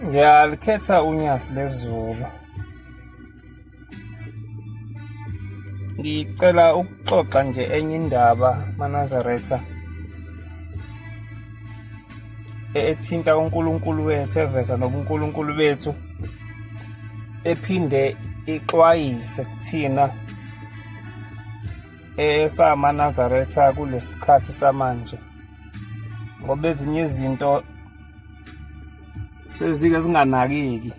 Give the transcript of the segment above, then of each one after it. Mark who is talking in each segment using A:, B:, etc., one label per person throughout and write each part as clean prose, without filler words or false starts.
A: Ngiyalikhetha uNyasi lesiZulu. Ngicela ukuxoxa nje enye indaba Manazaretha ethinta uNkulunkulu wethu, eveza nobuNkulunkulu bethu, ephinde ixwayise kuthina esamaNazaretha kulesikhathi samanje, ngoba ezinye izinto sezike zinganakeki.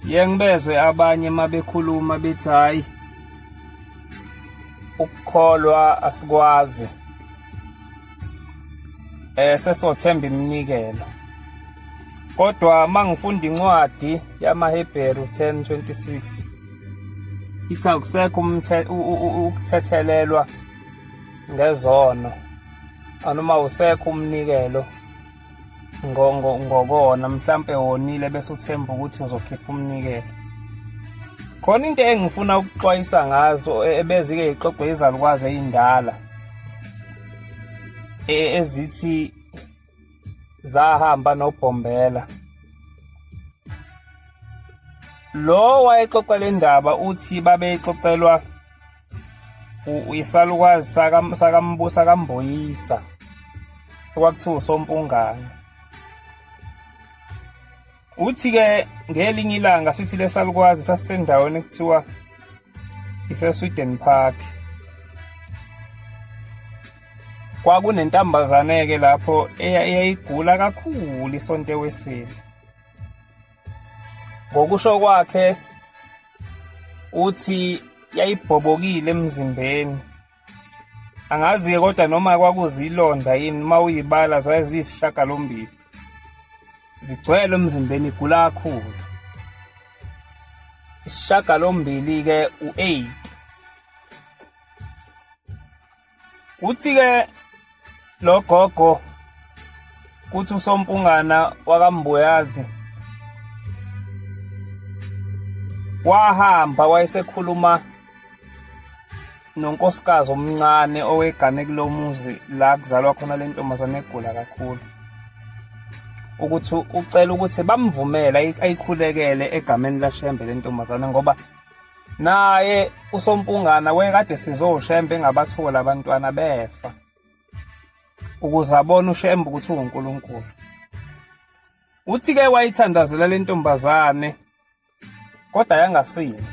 A: Ngibezwe abanye mabekhuluma bethi hayi ukukholwa asikwazi, sesothemba iminikelo. Kodwa mangifunda incwadi yamaHebheru 10:26 ithi akusekho ukuthethelelwa ngezono, anoma usekho umnikelo ngokona, mhlampe wonile bese uthemba ukuthi uzokhipha umnikelo. Khona into engifuna ukuxwayisa ngazo ebezike ixoxwe izalukwazi ezindala ezithi zahamba noBhombela. Lo wayexoxa le ndaba uthi babeyixoxelwa isalukwazi sakamboyisa okwakuthiwa uSompungane. Uthi-ke ngelinye ilanga sithi lesalukwazi sasisendaweni ekuthiwa ise-Sweden Park. Kwakunentambazane-ke lapho eyayigula kakhulu isonto weseli. Ngokusho kwakhe uthi yayibhobokile emzimbeni. Angazi-ke kodwa noma kwakuzilonda yini, uma uyibala zayizishagalombili. Zigcwele emzimbeni, igula kakhulu. Isishagalombili-ke u-8. Uthi-ke lo gogo kuthi uSompungana wakambuyazi wahamba wayesekhuluma nonkosikazi omncane owegane kulomuzi la kuzalwa khona le ntombazane egula kakhulu, ukuthi ucela ukuthi bamvumela ayikhulekele egameni laShembe le ntombazane, ngoba naye uSompungana wayekade sizoshembe engabathola abantwana befa, ukuze abone uShembe ukuthi uNkulunkulu. Uthi-ke wayithandazela le ntombazane kodwa yangasindi.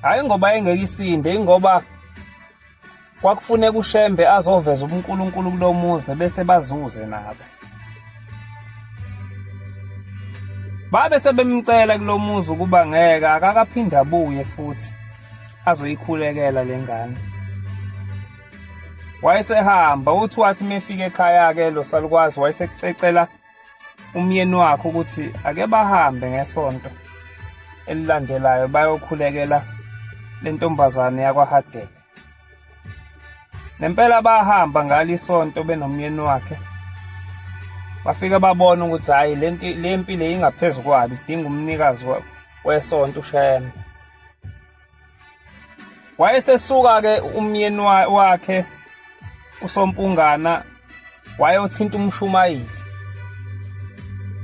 A: Hayi ngoba engekisinde, ingoba kwakufuneka uShembe azoveza ubuNkulunkulu kulomuzi bese bazuze nabo. Babe sebemcela kulomuzi ukuba ngeke akakaphinda abuye futhi azoyikhulekela lengane. Wayesehamba, uthi wathi mefika ekhaya-ke lo salukwazi wayesececela umyeni wakhe ukuthi ake bahambe ngesonto elilandelayo bayokhulekela le ntombazane yakwaHadebe. Nempela bahamba ngalisonto benomyeni wakhe. Bafika babona ukuthi hayi le mpilo ingaphezu kwabo, idinga umnikazi wesonto uShembe. Wayesesuka-ke umyeni wakhe uSompungana wayothinta umshumayeli.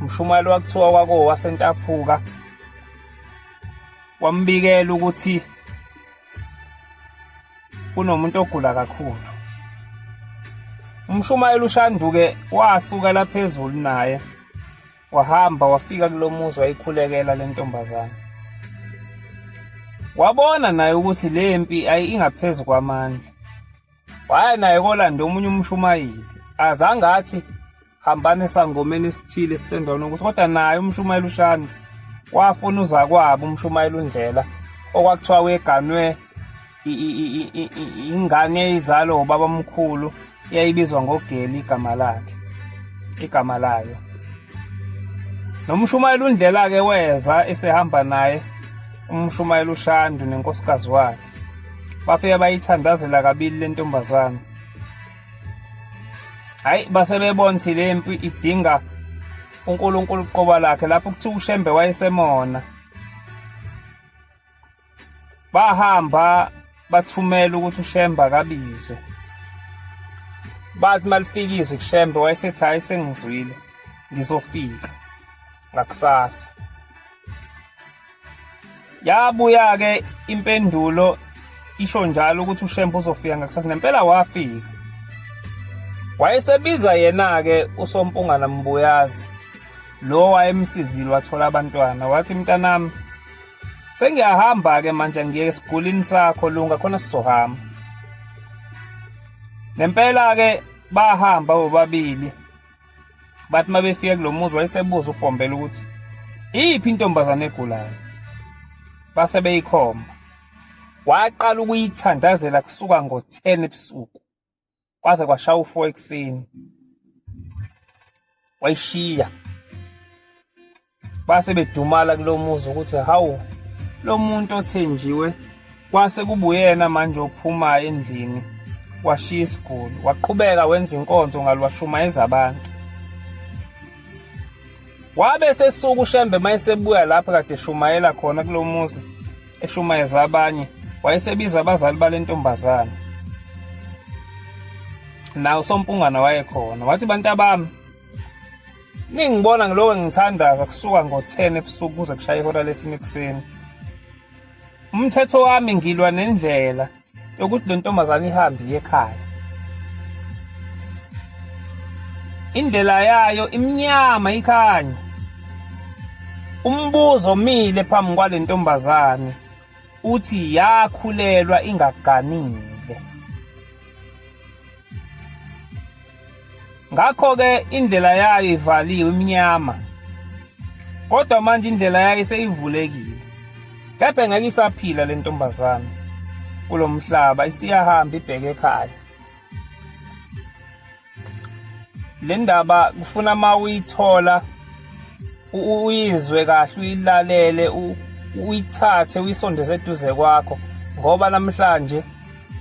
A: Umshumayeli wakuthiwa wasentaphuka, wambikela ukuthi kunomuntu ogula kakhulu. Umshumayeli uShanduke wasuka la phezulu naye wahamba wafika kulomuzi wayikhulekela le ntombazane. Wabona naye ukuthi le mpi ingaphezu kwamandla. Waya naye kolanda omunye umshumayeli, azange athi hambane esangomeni esithile sisendaweni ukuthi, kodwa naye umshumayeli uShandu wafuna uza kwabo umshumayeli uNdlela, okwakuthiwa weganwe ingane eyizalo ubaba omkhulu eyayibizwa ngoGeli igama layo. Nomshumayeli uNdlela-ke weza esehamba naye umshumayeli uShandu nenkosikazi wakhe. Bafika bayithandazela kabili le ntombazane. Hayi base bebona ukuthi le mpi idinga uNkulunkulu uqoba lakhe, lapho kuthiwa uShembe wayesemona. Bahamba bathumela ukuthi uShembe akabizwe. Bathi malifikizwe kuShembe wayesethi hayi sengizwile, ngizofika ngakusasa. Yabuya-ke impendulo isho njalo ukuthi uShembe uzofika ngakusasa, nempela wafika. Wayesebiza yena-ke uSompungana Mbuyazi, lo wayemsizile wathola abantwana, wathi mntanami sengiyahamba-ke manje ngiye esigulini sakho lunga khona sizohamba. Nempela-ke bahamba bobabili, bathi uma befika kulo muzi wayesebuza uBhombela ukuthi iyiphi intombazane egulayo. Base beyikhomba, waqala ukuyithandazela kusuka ngo-10 ebusuku kwaze kwashaya u-4 ekuseni, wayishiya. Base bedumala kulo muzi ukuthi hawu, lo muntu othenjiwe kwase kubuyena manje ophumayo endlini washiya isiguli. Waqhubeka wenza inkonzo ngalo, washumayeza abantu. Wabe sesuka uShembe mayesebuya lapha kade eshumayela khona kulo muzi, eshumayeza abanye, wayesebiza abazali bale ntombazane. Nawo uSompungana wayekhona, wathi bantabami ningibona ngiloko ngithandaza kusuka ngo-10 ebusuku kuze kushaye ihora lesine ekuseni. Umthetho wami ngilwa nendlela yokuthi le ntombazane ihambe iye ekhaya. Indlela yayo imnyama ikhanya. Umbuzo omile phambi kwale ntombazane uthi yakhulelwa ingaganile. Ngakho-ke indlela yayo ivaliwe imnyama, kodwa manje indlela yayo seyivulekile. Kepha ngeke isaphila le ntombazane kulo mhlaba, isiyahamba ibheke ekhaya. Le ndaba kufuna uma uyithola uyizwe kahle, uyilalele, uyithathe uyisondeze eduze kwakho, ngoba namhlanje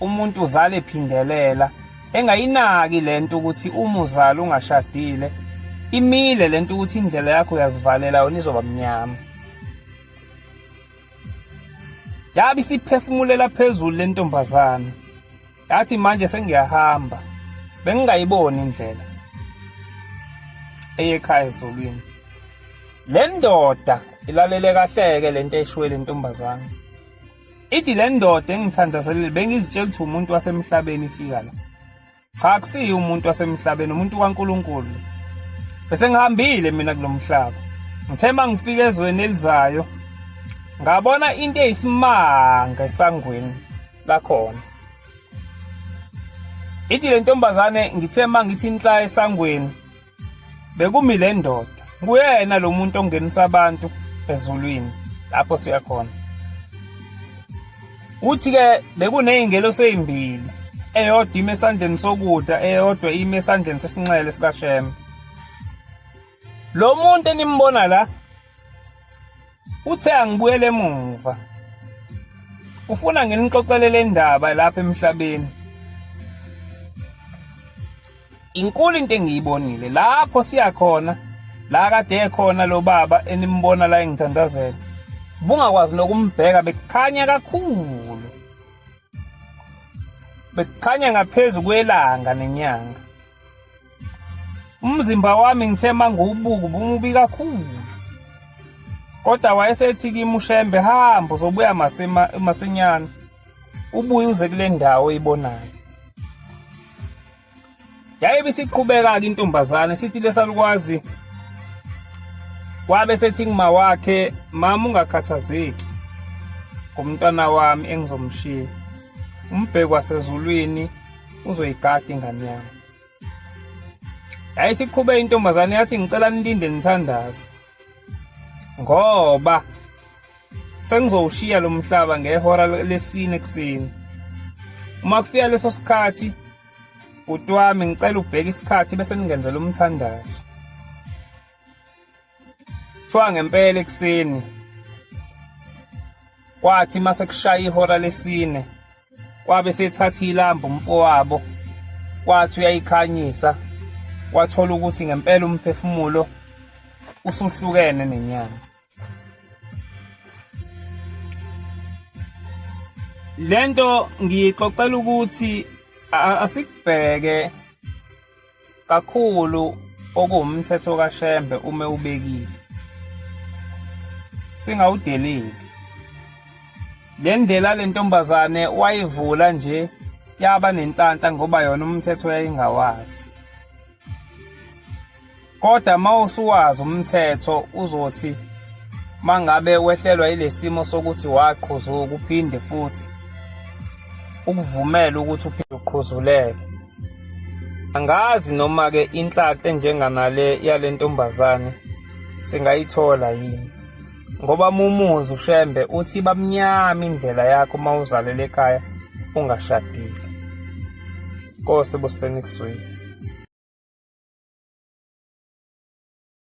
A: umuntu uzala ephindelela engayinaki lento ukuthi uma uzala ungashadile imile lento ukuthi indlela yakho uyazivalela yona izoba mnyama. Yabe isiphefumulela phezulu le ntombazane, yathi manje sengiyahamba, bengingayiboni indlela eyekhaya ezulwini. Le ndoda ilalele kahleke lento eshiwe le ntombazane. Ithi le ndoda engithandazelile bengizitshela ukuthi umuntu wasemhlabeni ifika la. Cha, akusiyo umuntu wasemhlabeni, umuntu kaNkulunkulu. Bese ngihambile mina kulo mhlaba, ngithe mangifika ezweni elizayo ngabona into eyisimanga esangweni lakhona. Ithi le ntombazane ngithe mangithi inhla esangweni bekumi le ndoda, nguyena lo muntu ongenisa abantu ezulwini lapho siya khona. Uthi-ke bekuney'ngelosi ezimbili, eyodwa ime esandleni sokudla, eyodwa ime esandleni sesinxele sikaShembe. Lo muntu enimbona la uthe angibuyele emuva, ufuna nginixoxelele indaba lapha emhlabeni. Inkulu into engiyibonile lapho siya khona, la kade ekhona lo baba enimbona la engithandazela, bungakwazi nokumbheka, bekukhanya kakhulu, bekukhanya ngaphezu kwelanga nenyanga. Umzimba wami ngithe mangiwubuka ubumubi kakhulu, kodwa wayesethi kimi uShembe, hamba uzobuya masinyane, ubuye uze kule ndawo oyibonayo. Yayibe siqhubeka-ke intombazane, sithi lesalukwazi wabe sethi ngima wakhe, mama ungakhathazeki ngomntwana wami engizomshiya, umbheki wasezulwini uzoyigada ingane yami. Yayisiqhubeka intombazane yathi ngicela nilinde nithandaze, ngoba sengizowushiya lo mhlaba ngehora lesine ekuseni. Uma kufika leso sikhathi bhuti wami ngicela ubheke isikhathi bese ningenzela umthandazo. Kuthiwa ngempela ekuseni kwathi mase kushaya ihora lesine kwabe sethatha ilambu umfowabo, kwathi uyayikhanyisa, wathola ukuthi ngempela umphefumulo usuhlukene nenyama. Lento ngiyixoxela ukuthi asikubheke kakhulu okuwumthetho kaShembe uma ubekile, singawudeleli. Le ndlela le ntombazane wayivula nje yaba nenhlanhla ngoba yona umthetho yayingawazi. Kodwa mawusuwazi umthetho uzothi mangabe wehlelwa ilesimo sokuthi waqhuzuka uphinde futhi ukuvumela ukuthi uphinde uqhuzuleke. Angazi noma ke inhlanhla enjenganale yale ntombazane singayithola yini. Ngoba mumuzi uShembe uthi bamnyama indlela yakho mawuzalele ekhaya ungashadile. Nkosi buseni kuswini.